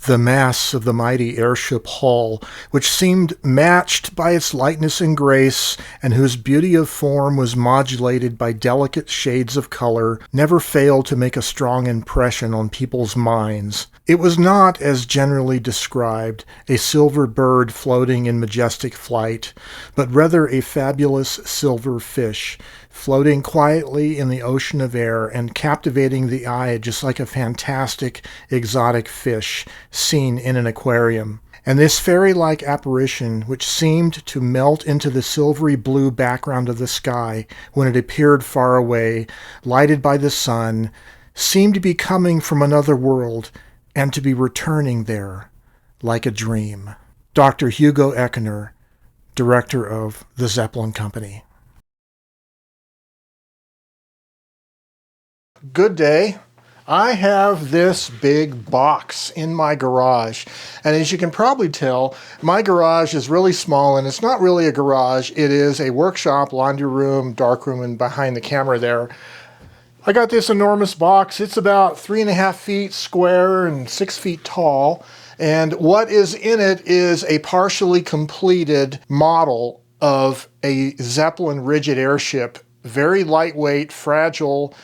The mass of the mighty airship hull, which seemed matched by its lightness and grace, and whose beauty of form was modulated by delicate shades of color, never failed to make a strong impression on people's minds. It was not, as generally described, a silver bird floating in majestic flight, but rather a fabulous silver fish, floating quietly in the ocean of air and captivating the eye just like a fantastic, exotic fish seen in an aquarium. And this fairy-like apparition, which seemed to melt into the silvery blue background of the sky when it appeared far away, lighted by the sun, seemed to be coming from another world and to be returning there like a dream. Dr. Hugo Eckener, director of the Zeppelin Company. Good day. I have this big box in my garage, and as you can probably tell, my garage is really small, and it's not really a garage. It is a workshop, laundry room, dark room, and behind the camera there. I got this enormous box. It's about 3.5 feet square and 6 feet tall, and what is in it is a partially completed model of a Zeppelin rigid airship, very lightweight, fragile.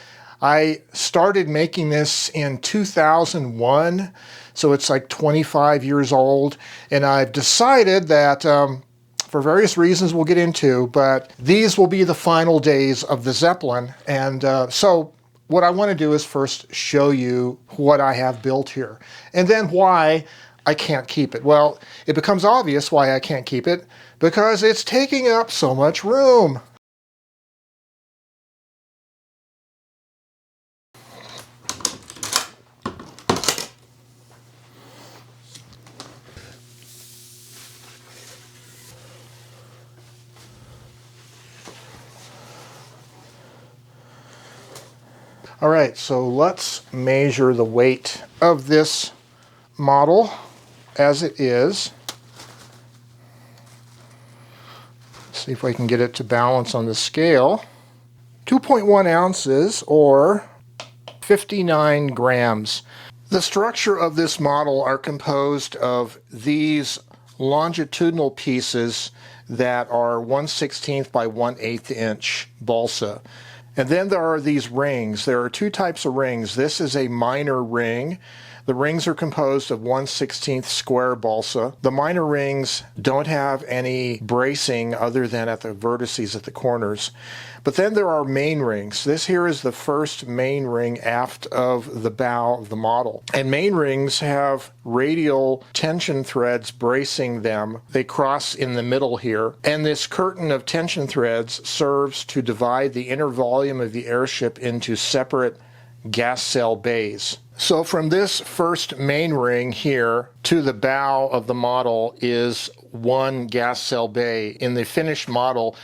I started making this in 2001, so it's like 25 years old, and I've decided that for various reasons we'll get into, but these will be the final days of the Zeppelin, and so what I want to do is first show you what I have built here, and then why I can't keep it. Well, it becomes obvious why I can't keep it, because it's taking up so much room. All right, so let's measure the weight of this model as it is. See if I can get it to balance on the scale. 2.1 ounces or 59 grams. The structure of this model are composed of these longitudinal pieces that are 1/16 by 1/8 inch balsa. And then there are these rings. There are two types of rings. This is a minor ring. The rings are composed of 1/16 square balsa. The minor rings don't have any bracing other than at the vertices at the corners. But then there are main rings. This here is the first main ring aft of the bow of the model. And main rings have radial tension threads bracing them. They cross in the middle here. And this curtain of tension threads serves to divide the inner volume of the airship into separate gas cell bays. So from this first main ring here to the bow of the model is one gas cell bay. In the finished model,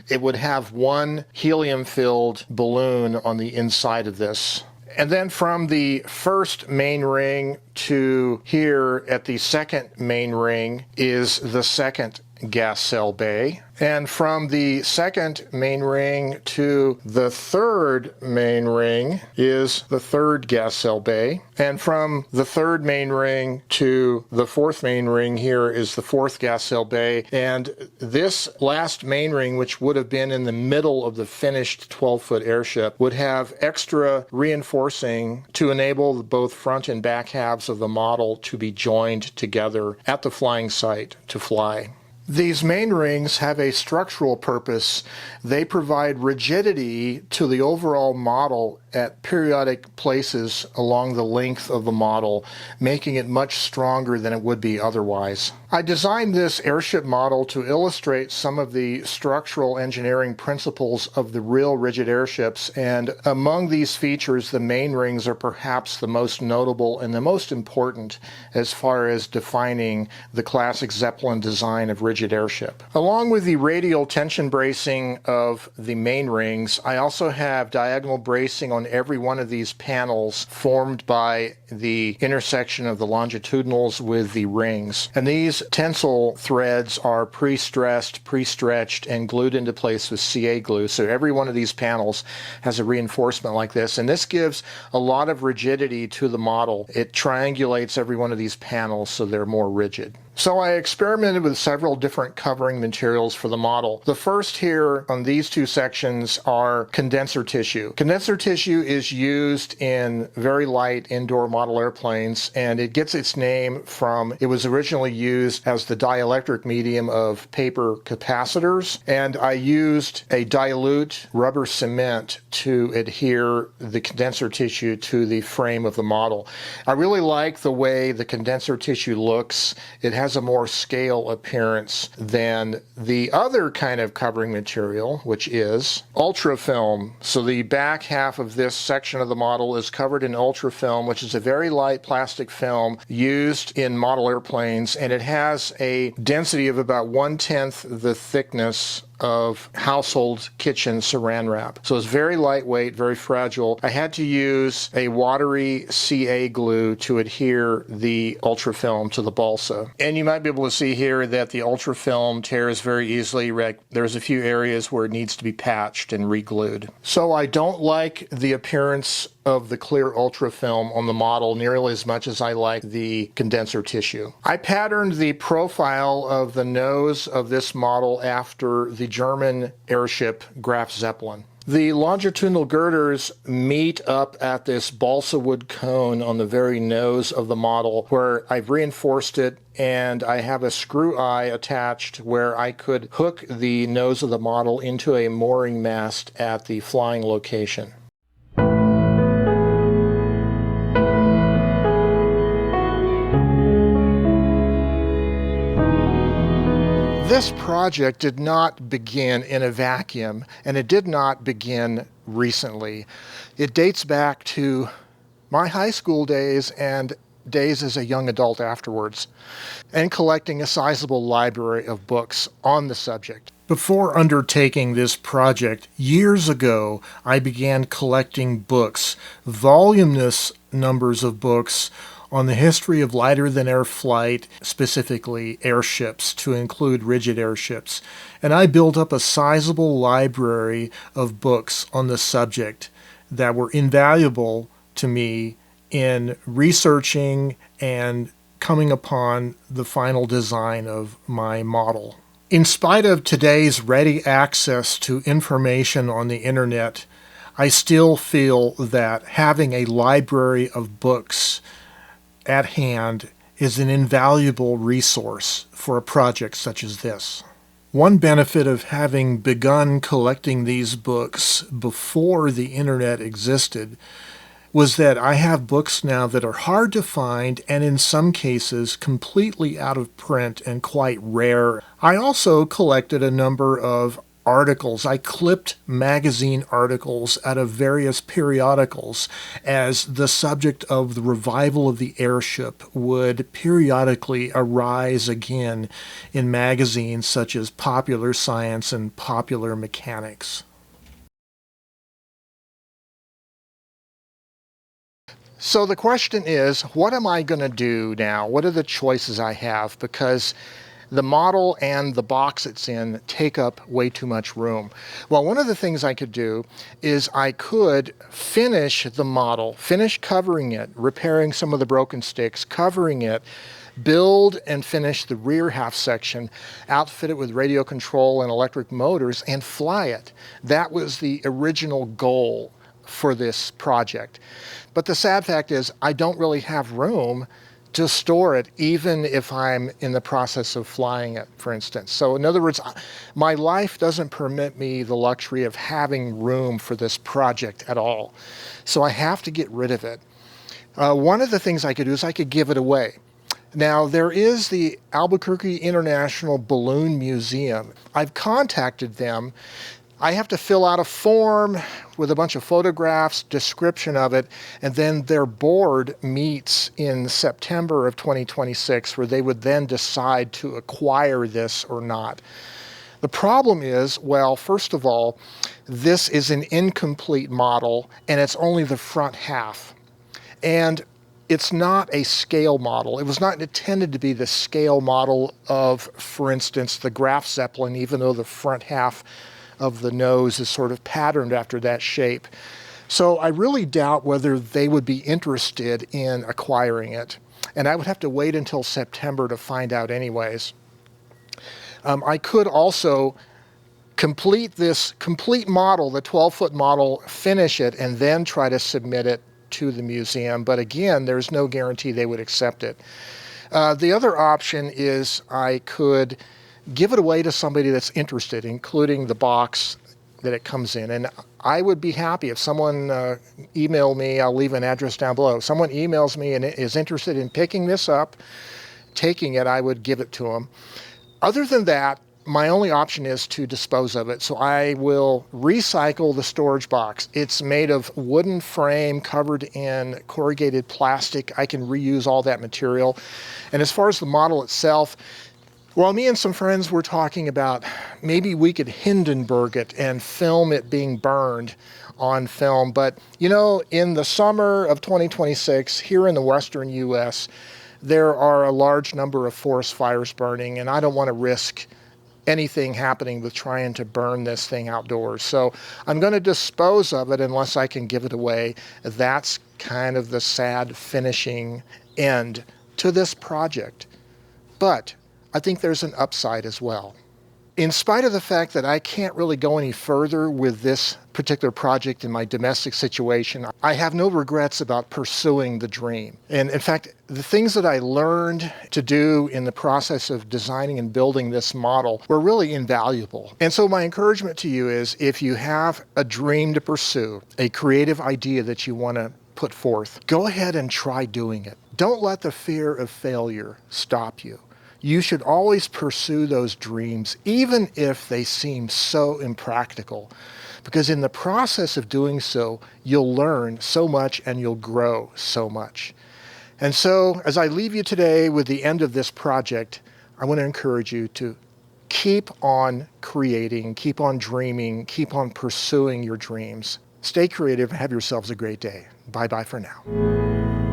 it would have one helium-filled balloon on the inside of this. And then from the first main ring to here at the second main ring is the second gas cell bay. And from the second main ring to the third main ring is the third gas cell bay. And from the third main ring to the fourth main ring here is the fourth gas cell bay. And this last main ring, which would have been in the middle of the finished 12-foot airship, would have extra reinforcing to enable both front and back halves of the model to be joined together at the flying site to fly. These main rings have a structural purpose. They provide rigidity to the overall model at periodic places along the length of the model, making it much stronger than it would be otherwise. I designed this airship model to illustrate some of the structural engineering principles of the real rigid airships, and among these features, the main rings are perhaps the most notable and the most important as far as defining the classic Zeppelin design of rigid airship. Along with the radial tension bracing of the main rings, I also have diagonal bracing on on every one of these panels formed by the intersection of the longitudinals with the rings. And these tensile threads are pre-stressed, pre-stretched, and glued into place with CA glue. So every one of these panels has a reinforcement like this, and this gives a lot of rigidity to the model. It triangulates every one of these panels so they're more rigid. So I experimented with several different covering materials for the model. The first here on these two sections are condenser tissue. Condenser tissue is used in very light indoor model airplanes, and it gets its name from, it was originally used as the dielectric medium of paper capacitors, and I used a dilute rubber cement to adhere the condenser tissue to the frame of the model. I really like the way the condenser tissue looks. It has a more scale appearance than the other kind of covering material, which is ultrafilm. So the back half of this section of the model is covered in ultrafilm, which is a very light plastic film used in model airplanes, and it has a density of about 1/10 the thickness of household kitchen saran wrap. So it's very lightweight, very fragile. I had to use a watery CA glue to adhere the ultrafilm to the balsa. And you might be able to see here that the ultrafilm tears very easily. There's a few areas where it needs to be patched and re-glued. So I don't like the appearance of the clear ultrafilm on the model nearly as much as I like the condenser tissue. I patterned the profile of the nose of this model after the German airship Graf Zeppelin. The longitudinal girders meet up at this balsa wood cone on the very nose of the model, where I've reinforced it, and I have a screw eye attached where I could hook the nose of the model into a mooring mast at the flying location. This project did not begin in a vacuum, and it did not begin recently. It dates back to my high school days and days as a young adult afterwards, and collecting a sizable library of books on the subject. Before undertaking this project, years ago, I began collecting books, voluminous numbers of books, on the history of lighter-than-air flight, specifically airships, to include rigid airships. And I built up a sizable library of books on the subject that were invaluable to me in researching and coming upon the final design of my model. In spite of today's ready access to information on the internet, I still feel that having a library of books at hand is an invaluable resource for a project such as this. One benefit of having begun collecting these books before the internet existed was that I have books now that are hard to find and in some cases completely out of print and quite rare. I also collected a number of articles. I clipped magazine articles out of various periodicals as the subject of the revival of the airship would periodically arise again in magazines such as Popular Science and Popular Mechanics. So the question is, what am I going to do now? What are the choices I have? Because the model and the box it's in take up way too much room. Well, one of the things I could do is I could finish the model, finish covering it, repairing some of the broken sticks, covering it, build and finish the rear half section, outfit it with radio control and electric motors, and fly it. That was the original goal for this project. But the sad fact is I don't really have room to store it, even if I'm in the process of flying it, for instance. So in other words, my life doesn't permit me the luxury of having room for this project at all. So I have to get rid of it. One of the things I could do is I could give it away. Now, there is the Albuquerque International Balloon Museum. I've contacted them. I have to fill out a form with a bunch of photographs, description of it, and then their board meets in September of 2026, where they would then decide to acquire this or not. The problem is, well, first of all, this is an incomplete model and it's only the front half. And it's not a scale model. It was not intended to be the scale model of, for instance, the Graf Zeppelin, even though the front half of the nose is sort of patterned after that shape. So I really doubt whether they would be interested in acquiring it. And I would have to wait until September to find out anyways. I could also complete this complete model, the 12-foot model, finish it, and then try to submit it to the museum. But again, there's no guarantee they would accept it. The other option is I could give it away to somebody that's interested, including the box that it comes in. And I would be happy if someone emailed me. I'll leave an address down below. If someone emails me and is interested in picking this up, taking it, I would give it to them. Other than that, my only option is to dispose of it. So I will recycle the storage box. It's made of wooden frame covered in corrugated plastic. I can reuse all that material. And as far as the model itself, well, me and some friends were talking about maybe we could Hindenburg it and film it being burned on film. But, you know, in the summer of 2026, here in the western U.S., there are a large number of forest fires burning, and I don't want to risk anything happening with trying to burn this thing outdoors. So I'm going to dispose of it unless I can give it away. That's kind of the sad finishing end to this project. But I think there's an upside as well. In spite of the fact that I can't really go any further with this particular project in my domestic situation, I have no regrets about pursuing the dream. And in fact, the things that I learned to do in the process of designing and building this model were really invaluable. And so my encouragement to you is, if you have a dream to pursue, a creative idea that you want to put forth, go ahead and try doing it. Don't let the fear of failure stop you. You should always pursue those dreams, even if they seem so impractical, because in the process of doing so, you'll learn so much and you'll grow so much. And so, as I leave you today with the end of this project, I want to encourage you to keep on creating, keep on dreaming, keep on pursuing your dreams. Stay creative and have yourselves a great day. Bye-bye for now.